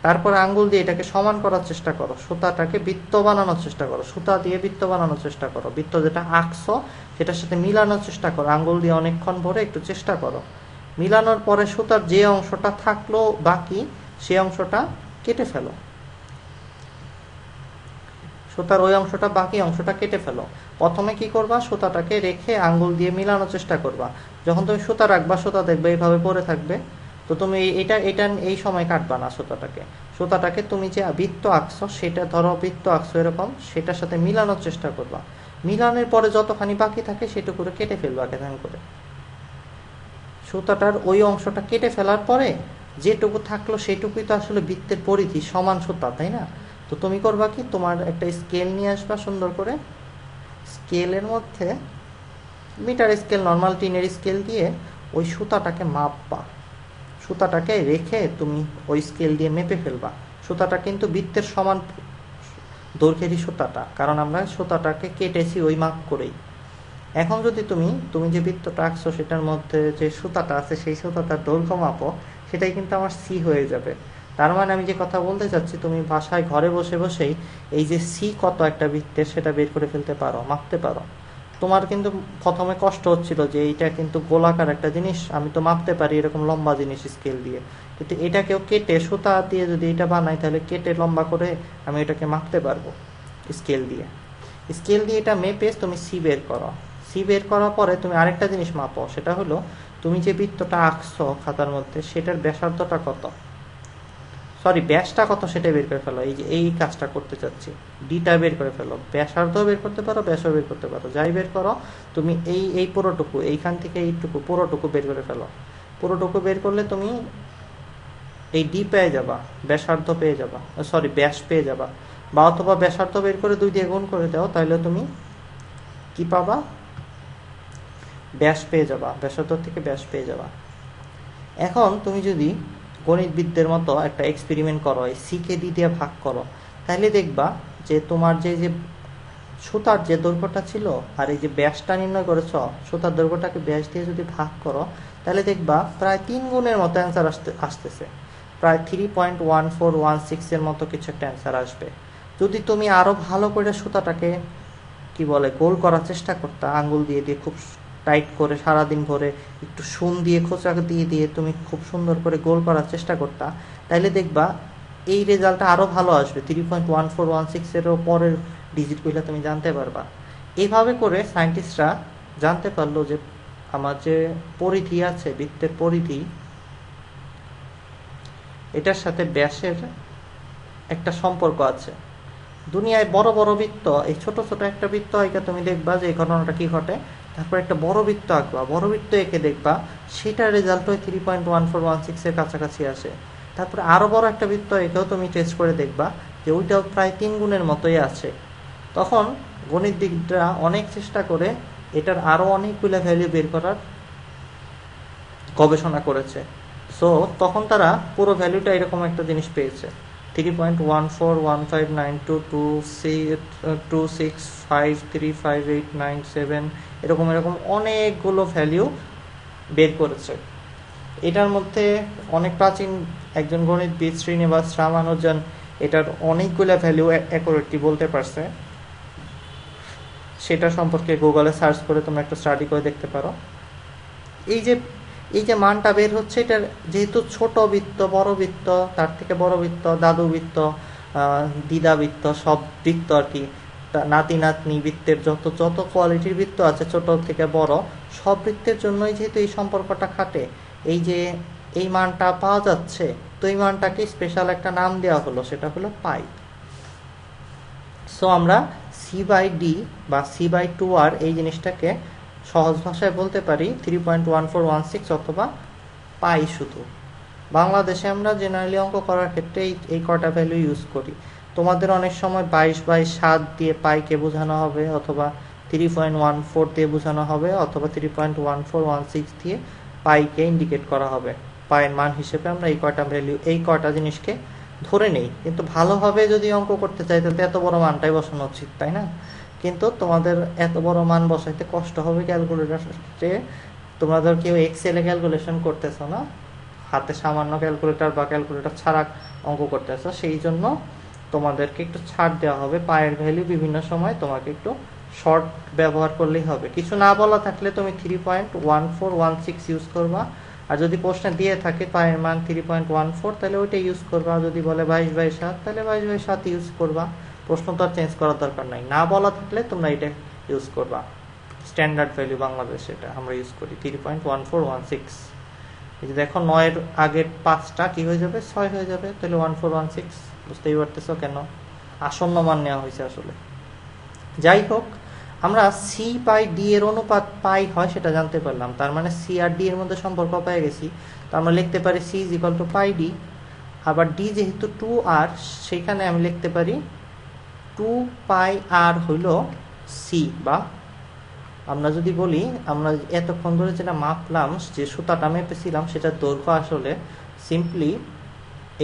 তারপর আঙ্গুল দিয়ে এটাকে সমান করার চেষ্টা করো, সুতাটাকে বৃত্ত বানানোর চেষ্টা করো, সুতা দিয়ে বৃত্ত বানানোর চেষ্টা করো, বৃত্ত যেটা আঁকছো সেটার সাথে মিলানোর চেষ্টা করো, আঙ্গুল দিয়ে অনেকক্ষণ ভরে একটু চেষ্টা করো। মিলানোর পরে সুতার যে অংশটা থাকলো বাকি সেই অংশটা কেটে ফেলো, সুতার ওই অংশটা বাকি অংশটা কেটে ফেলো। প্রথমে কি করবা, সুতাটাকে রেখে আঙ্গুল দিয়ে মিলানোর চেষ্টা করবা। যখন তুমি সুতা রাখবা সুতা দেখবে এইভাবে পড়ে থাকবে, তো তুমি এটা এটা এই সময় কাটবা না সুতাটাকে তুমি যে বৃত্ত আঁকছো সেটা, ধরো বৃত্ত আঁকছো এরকম, সেটার সাথে মিলানোর চেষ্টা করবা। মিলানোর পরে যতখানি বাকি থাকে সেটুকু কেটে ফেলবা কেমন করে। সুতাটার ওই অংশটা কেটে ফেলার পরে যেটুকু থাকলো সেটুকুই তো আসলে বৃত্তের পরিধি, সমান সুতা, তাই না? তো তুমি করবা কি, তোমার একটা স্কেল নিয়ে আসবা, সুন্দর করে স্কেলের মধ্যে মিটার স্কেল, নর্মাল টিনের স্কেল দিয়ে ওই সুতাটাকে মাপবা, সুতাটাকে রেখে তুমি ওই স্কেল দিয়ে মেপে ফেলবা। সুতাটা কিন্তু বৃত্তের সমান দৈর্ঘ্যেরই সুতাটা, কারণ আমরা সুতাটাকে কেটেছি ওই মাপ করেই। এখন যদি তুমি যে বৃত্তটা আঁকছো সেটার মধ্যে যে সুতাটা আছে সেই সুতাটার দৈর্ঘ্য মাপো, সেটাই কিন্তু আমার সি হয়ে যাবে। তার মানে আমি যে কথা বলতে চাচ্ছি, তুমি বাসায় ঘরে বসে বসেই এই যে সি কত একটা বৃত্তের সেটা বের করে ফেলতে পারো, মাপতে পারো। তোমার কিন্তু প্রথমে কষ্ট হচ্ছিল যে এইটা কিন্তু গোলাকার একটা জিনিস, আমি তো মাপতে পারি এরকম লম্বা জিনিস স্কেল দিয়ে, কিন্তু এটাকেও কেটে সুতা দিয়ে যদি এটা বানাই তাহলে কেটে লম্বা করে আমি এটাকে মাপতে পারবো স্কেল দিয়ে। স্কেল দিয়ে এটা মেপে তুমি সি বের করো, সি বের করার পরে তুমি আরেকটা জিনিস মাপো, সেটা হলো তুমি যে বৃত্তটা আঁকছো খাতার মধ্যে সেটার ব্যাসার্ধটা কত, সরি ব্যাসটা কত সেটা বের করে ফেলো। এই যে এই কাজটা করতে চাচ্ছি, ডিটা বের করে ফেলো, ব্যাসার্ধ বের করতে পারো, ব্যাসও বের করতে পারো, যাই বের করো তুমি এই পুরোটুকু, এইখান থেকে এইটুকু পুরোটুকু বের করে ফেলো। পুরোটুকু বের করলে তুমি এই ডি পেয়ে যাবা, ব্যাসার্ধ পেয়ে যাবা, সরি ব্যাস পেয়ে যাবা। বা অথবা ব্যাসার্ধ বের করে 2 দিয়ে গুণ করে দাও, তাহলে তুমি কি পাবা, ব্যাস পেয়ে যাবা, ব্যাসার্ধ থেকে ব্যাস পেয়ে যাবা। এখন তুমি যদি গণিতবিদদের মতো একটা এক্সপেরিমেন্ট করো, এই সিকে ডি দিয়ে ভাগ করো, তাহলে দেখবা যে তোমার যে সুতার যে দৈর্ঘ্যটা ছিল আর এই যে ব্যাসটা নির্ণয় করেছ, সুতার দৈর্ঘ্যটাকে ব্যাস দিয়ে যদি ভাগ করো তাহলে দেখবা প্রায় 3 গুণের মতো অ্যান্সার আসতেছে, প্রায় 3.1416 এর মতো কিছু একটা অ্যান্সার আসবে। যদি তুমি আরো ভালো করে সুতাটাকে কি বলে গোল করার চেষ্টা করতা, আঙ্গুল দিয়ে দিয়ে খুব টাইট করে সারাদিন ভরে একটু সুন দিয়ে খোঁচা দিয়ে দিয়ে তুমি খুব সুন্দর করে গোল করার চেষ্টা করতা, তাইলে দেখবা এই রেজাল্টটা আরো ভালো আসবে, 3.1416 এরও পরের ডিজিটগুলো তুমি জানতে পারবা। এইভাবে করে সায়েন্টিস্টরা জানতে পারলো যে আমার যে পরিধি আছে, বৃত্তের পরিধি, এটার সাথে ব্যাসের একটা সম্পর্ক আছে। দুনিয়ায় বড় বড় বৃত্ত, এই ছোট ছোট একটা বৃত্ত আঁকা তুমি দেখবা যে এই ঘটনাটা কি ঘটে, তারপর একটা বড় বৃত্ত আঁকবা, বড় বৃত্ত এঁকে দেখবা সেটার রেজাল্ট ওই 3.1416 এর কাছাকাছি আসে। তারপরে আরো বড় একটা বৃত্ত এঁকেও তুমি টেস্ট করে দেখবা যে ওইটাও প্রায় 3 গুণের মতোই আছে। তখন গণিতবিদরা অনেক চেষ্টা করে এটার আরো অনেকগুলো ভ্যালু বের করার গবেষণা করেছে। সো তখন তারা পুরো ভ্যালুটা এরকম একটা জিনিস পেয়েছে, 3.14159226535897 এরকম অনেকগুলো ভ্যালু বের করেছে। এটার মধ্যে অনেক প্রাচীন একজন গণিতবিদ শ্রীনিবাস রামানুজন এটার অনেকগুলো ভ্যালু অ্যাকুরেটলি বলতে পারছে। সেটা সম্পর্কে গুগলে সার্চ করে তোমরা একটা স্টাডি করে দেখতে পারো। এই যে মানটা বের হচ্ছে, এটার যেহেতু ছোট বৃত্ত, বড় বৃত্ত, তার থেকে বড় বৃত্ত, দাদু বৃত্ত, দিদা বৃত্ত, সব বৃত্ত আর কি, নাতি নাতনি বৃত্তের যত যত কোয়ালিটির বৃত্ত আছে ছোট থেকে বড়, সব বৃত্তের জন্যই যেহেতু এই সম্পর্কটা খাটে, এই যে এই মানটা পাওয়া যাচ্ছে, তো এই মানটাকে স্পেশাল একটা নাম দেওয়া হলো, সেটা হলো পাই। সো আমরা C/D বা C/2R এই জিনিসটাকে সহজ ভাষায় বলতে পারি 3.1416 অথবা পাই শুধু। বাংলাদেশে আমরা জেনারেলি অঙ্ক করার ক্ষেত্রে এই কটা ভ্যালু ইউজ করি। তোমাদের অনেক সময় 22/7 দিয়ে পাইকে বোঝানো হবে, অথবা 3.14 দিয়ে বোঝানো হবে, অথবা 3.1416 দিয়ে পাইকে ইন্ডিকেট করা হবে। পায়ের মান হিসেবে আমরা এই কয়টা জিনিসকে ধরে নেই। কিন্তু ভালোভাবে যদি অঙ্ক করতে চাই তাহলে এত বড় মানটাই বসানো উচিত, তাই না? কিন্তু তোমাদের এত বড় মান বসাইতে কষ্ট হবে ক্যালকুলেটরে। তোমাদের কেউ এক্সেলে ক্যালকুলেশন করতেছো না, হাতে সামান্য ক্যালকুলেটর বা ক্যালকুলেটর ছাড়া অঙ্ক করতেছো, সেই জন্য তোমাদেরকে একটু ছাড় দেওয়া হবে। পায়ের ভ্যালু বিভিন্ন সময় তোমাকে একটু শর্ট ব্যবহার করলেই হবে। কিছু না বলা থাকলে তুমি 3.1416 ইউজ করবা, আর যদি প্রশ্নে দিয়ে থাকে পায়ের মান 3.14 তাহলে ওইটা ইউজ করবা। যদি বলে 22/7 তাহলে 22/7 ইউজ করবা। প্রশ্ন তো আর চেঞ্জ করার দরকার নাই। না বলা থাকলে তোমরা এটা ইউজ করবা। স্ট্যান্ডার্ড ভ্যালু বাংলাদেশে এটা আমরা ইউজ করি 3.1416। এই যে দেখো 9-এর আগের 5টা কি হয়ে যাবে, 6 হয়ে যাবে, তাহলে 1416। বুঝতেই পারতেছ কেন আসন্ন মান নেওয়া হয়েছে আসলে। যাই হোক, আমরা সি বাই ডি এর অনুপাত পাই হয় সেটা জানতে পারলাম। তার মানে সি আর ডি এর মধ্যে সম্পর্ক পেয়ে গেছি। তো আমরা লিখতে পারি C is equal to pi D. আবার ডি যেহেতু 2r, সেখানে আমি লিখতে পারি 2πr হইল সি। বা আমরা যদি বলি, আমরা এতক্ষণ ধরে যেটা মাপলাম, যে সুতাটা মেপেছিলাম, সেটার দৈর্ঘ্য আসলে সিম্পলি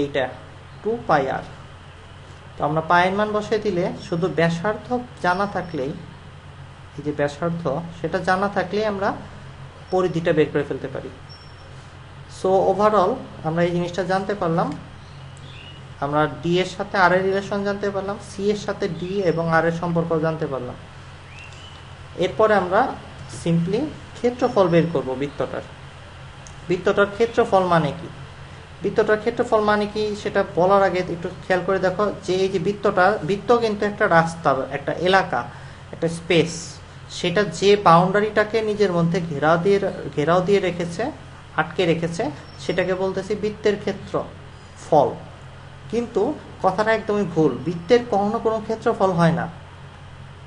এইটা 2πr। তো আমরা পায়ের মান বসিয়ে দিলে শুধু ব্যাসার্ধ জানা থাকলেই, এই যে ব্যাসার্ধ সেটা জানা থাকলেই আমরা পরিধিটা বের করে ফেলতে পারি। সো ওভারঅল আমরা এই জিনিসটা জানতে পারলাম। আমরা ডি এর সাথে আর এর রিলেশন জানতে পারলাম, সি এর সাথে ডি এবং আর এর সম্পর্ক জানতে পারলাম। এরপরে আমরা সিম্পলি ক্ষেত্রফল বের করব বৃত্তটার। বৃত্তটার ক্ষেত্রফল মানে কি? বৃত্তটার ক্ষেত্রফল মানে কি সেটা বলার আগে একটু খেয়াল করে দেখো যে এই যে বৃত্ত কিন্তু একটা রাস্তা, একটা এলাকা, একটা স্পেস। সেটা যে বাউন্ডারিটাকে নিজের মধ্যে ঘেরাও দিয়ে রেখেছে, আটকে রেখেছে, সেটাকে বলতেছি বৃত্তের ক্ষেত্রফল। কিন্তু কথাটা একদমই ভুল। বৃত্তের কখনো কোনো ক্ষেত্রফল হয় না।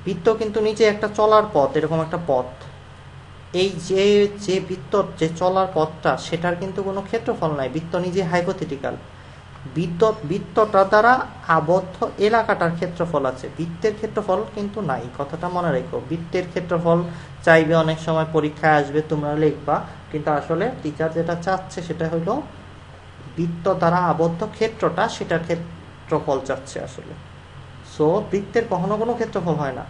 বৃত্ত কিন্তু নিচে একটা চলার পথ, এরকম একটা পথ। এই যে বৃত্তর যে চলার পথটা, সেটার কিন্তু কোনো ক্ষেত্রফল নাই। বৃত্ত নিজে হাইপোথেটিক্যাল। বৃত্তটা দ্বারা আবদ্ধ এলাকাটার ক্ষেত্রফল আছে, বৃত্তের ক্ষেত্রফল কিন্তু নাই। কথাটা মনে রেখো। বৃত্তের ক্ষেত্রফল চাইবে, অনেক সময় পরীক্ষায় আসবে, তোমরা লিখবা, কিন্তু আসলে টিচার যেটা চাচ্ছে সেটা হলো বৃত্ত দ্বারা আবদ্ধ ক্ষেত্রটা, সেটার ক্ষেত্রফল চাচ্ছে আসলে। সো বৃত্তের কখনো কোনো ক্ষেত্রফল হয় না,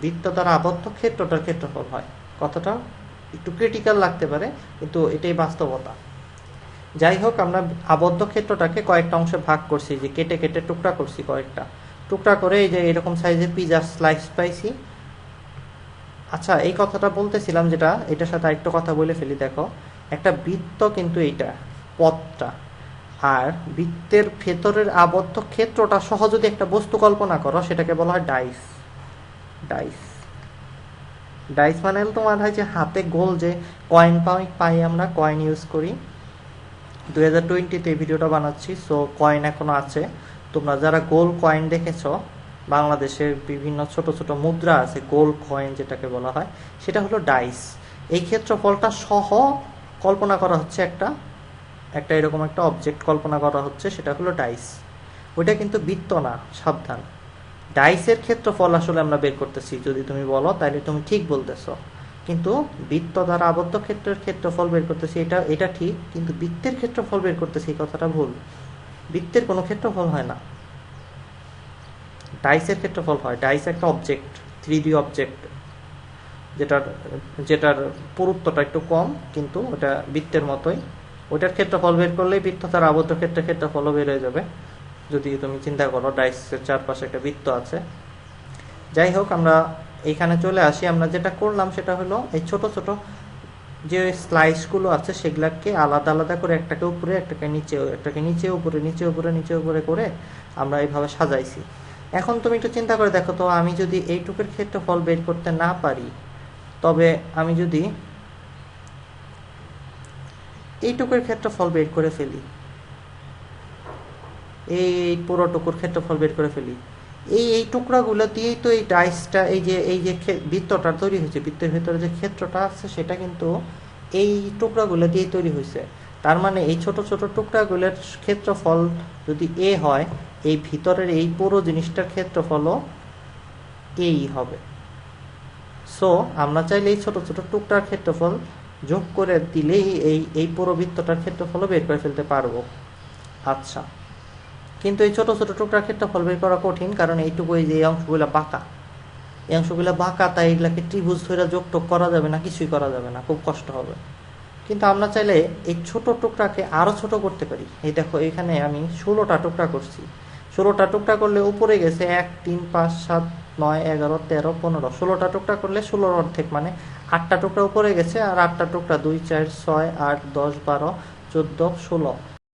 বৃত্ত দ্বারা আবদ্ধ ক্ষেত্রটার ক্ষেত্রফল হয়। কথাটা একটু ক্রিটিক্যাল লাগতে পারে, কিন্তু এটাই বাস্তবতা। যাই হোক, আমরা আবদ্ধ ক্ষেত্রটাকে কয়েকটা অংশে ভাগ করছি, যে কেটে কেটে টুকরা করছি, কয়েকটা টুকরা করে এই যে এরকম সাইজের পিজা স্লাইস পাইছি। আচ্ছা, এই কথাটা বলতেছিলাম, যেটা এটার সাথে আরেকটা কথা বলে ফেলি। দেখো, একটা বৃত্ত কিন্তু এইটা পথটা, আর বৃত্তের ভেতরের আবদ্ধ ক্ষেত্রটা সহ যদি একটা বস্তু কল্পনা করো, সেটাকে বলা হয় ডাইস। ডাইস মানে তোমার হয় যে হাতে গোল যে কয়েন পাই, আমরা কয়েন ইউজ করি। 2020-তে এই ভিডিওটা বানাচ্ছি, সো কয়েন এখনো আছে। তোমরা যারা গোল কয়েন দেখেছ, বাংলাদেশের বিভিন্ন ছোট ছোট মুদ্রা আছে গোল কয়েন যেটাকে বলা হয়, সেটা হলো ডাইস। এই ক্ষেত্রফলটা সহ কল্পনা করা হচ্ছে একটা এরকম একটা অবজেক্ট কল্পনা করা হচ্ছে, সেটা হলো ডাইস। ওইটা কিন্তু বৃত্ত না, সাবধান। ডাইসের ক্ষেত্রফল আসলে আমরা বের করতেছি যদি তুমি বলো, তাহলে তুমি ঠিক বলতেছো। কিন্তু বৃত্ত দ্বারা আবদ্ধ ক্ষেত্রের ক্ষেত্রফল বের করতেছি, এটা ঠিক, কিন্তু বৃত্তের ক্ষেত্রফল বের করতেছি, এই কথাটা ভুল। বৃত্তের কোনো ক্ষেত্রফল হয় না, ডাইসের ক্ষেত্রফল হয়। ডাইস একটা অবজেক্ট, 3D অবজেক্ট, যেটার পুরুত্বটা একটু কম, কিন্তু ওটা বৃত্তের মতোই। ওইটার ক্ষেত্রফল বের করলেই বৃত্ত দ্বারা আবদ্ধ ক্ষেত্রের ক্ষেত্রফলও বের হয়ে যাবে, যদি তুমি চিন্তা করো ডাইসের চারপাশে একটা বৃত্ত আছে। যাই হোক, আমরা এইখানে চলে আসি। আমরা যেটা করলাম সেটা হলো এই ছোট ছোট যে স্লাইসগুলো আছে, সেগুলাকে আলাদা আলাদা করে একটাকে উপরে, একটাকে নিচে, উপরে, নিচে উপরে করে আমরা এইভাবে সাজাইছি। এখন তুমি একটু চিন্তা করে দেখো তো, আমি যদি এইটুকুর ক্ষেত্রফল বের করতে না পারি, তবে আমি যদি এইটুকুর ক্ষেত্রফল বের করে ফেলি, এই পুরোটুকুর ক্ষেত্রফল বের করে ফেলি, এই টুকরাগুলো দিয়েই তো এই ডাইসটা, এই যে বৃত্তটা তৈরি হয়েছে, বৃত্তের ভেতরে যে ক্ষেত্রটা আছে সেটা কিন্তু এই টুকরাগুলো দিয়েই তৈরি হয়েছে। তার মানে এই ছোট ছোট টুকরাগুলোর ক্ষেত্রফল যদি এ হয়, এই ভিতরের এই পুরো জিনিসটার ক্ষেত্রফলও এই হবে। সো আমরা চাইলে এই ছোট ছোট টুকরার ক্ষেত্রফল যোগ করে দিলেই এই পুরো বৃত্তটার ক্ষেত্রফলও বের করে ফেলতে পারবো। আচ্ছা, কিন্তু এই ছোট ছোট টুকরার ক্ষেত্রফল বের করা কঠিন, কারণ এইটুকু এই যে এই অংশগুলো বাঁকা, তাই এগুলাকে ত্রিভুজ ধরে যোগ টোগ করা যাবে না, কিছুই করা যাবে না, খুব কষ্ট হবে। কিন্তু আমরা চাইলে এই ছোট টুকরাকে আরও ছোট করতে পারি। এই দেখো এখানে আমি 16টা টুকরা করছি। 16টা টুকরা করলে উপরে গেছে 1 3 5 7 9 11 13 15। 16টা টুকরা করলে 16 অর্ধেক মানে 8টা টুকরা উপরে গেছে, আর 8টা টুকরা 2 4 6 8 10 12 14 16।